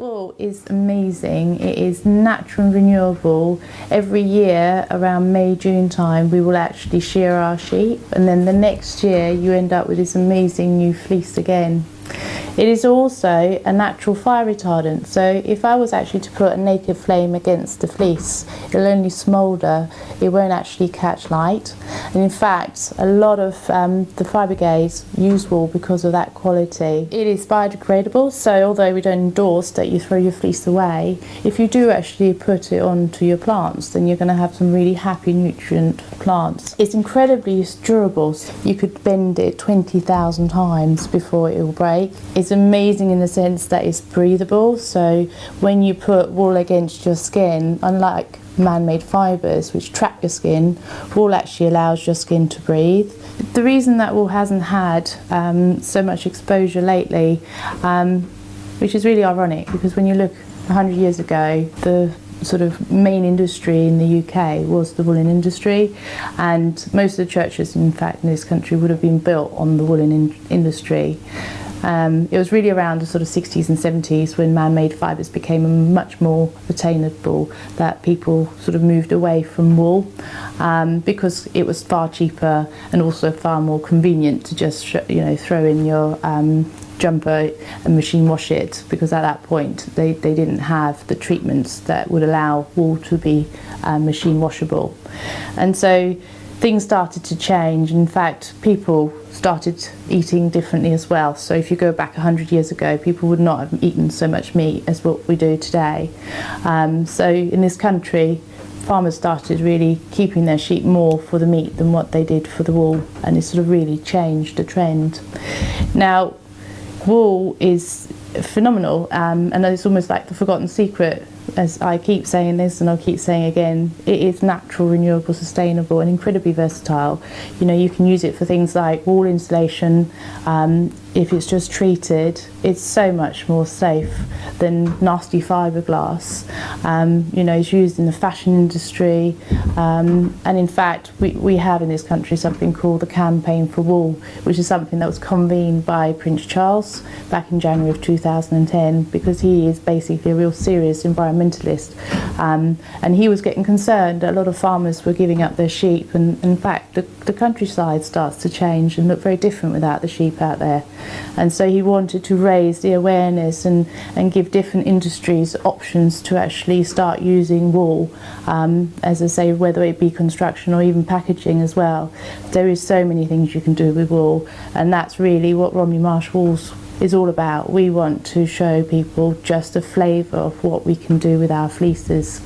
Wool is amazing. It is natural and renewable. Every year around May, June time we will actually shear our sheep, and then the next year you end up with this amazing new fleece again. It is also a natural fire retardant, so if I was actually to put a naked flame against the fleece, it'll only smoulder, it won't actually catch light. And in fact, a lot of the fire brigades use wool because of that quality. It is biodegradable, so although we don't endorse that you throw your fleece away, if you do actually put it onto your plants, then you're going to have some really happy, nutrient plants. It's incredibly durable. You could bend it 20,000 times before it will break. It's amazing in the sense that it's breathable, so when you put wool against your skin, unlike man-made fibres which trap your skin, wool actually allows your skin to breathe. The reason that wool hasn't had so much exposure lately, which is really ironic, because when you look 100 years ago, the sort of main industry in the UK was the woolen industry, and most of the churches in fact in this country would have been built on the woolen industry. It was really around the sort of 60s and 70s when man-made fibres became much more attainable that people sort of moved away from wool, because it was far cheaper and also far more convenient to just throw in your jumper and machine wash it, because at that point they didn't have the treatments that would allow wool to be machine washable. And so things started to change. In fact, people started eating differently as well. So if you go back 100 years ago, people would not have eaten so much meat as what we do today. So in this country, farmers started really keeping their sheep more for the meat than what they did for the wool, and it sort of really changed the trend. Now, wool is phenomenal, and it's almost like the forgotten secret. As I keep saying this and I'll keep saying again, it is natural, renewable, sustainable and incredibly versatile. You can use it for things like wall insulation. If it's just treated, it's so much more safe than nasty fiberglass. It's used in the fashion industry, and in fact we have in this country something called the Campaign for Wool, which is something that was convened by Prince Charles back in January of 2010, because he is basically a real serious environmentalist, and he was getting concerned that a lot of farmers were giving up their sheep, and in fact the countryside starts to change and look very different without the sheep out there. And so he wanted to raise the awareness and give different industries options to actually start using wool, as I say, whether it be construction or even packaging as well. There is so many things you can do with wool, and that's really what Romney Marsh Wools is all about. We want to show people just a flavour of what we can do with our fleeces.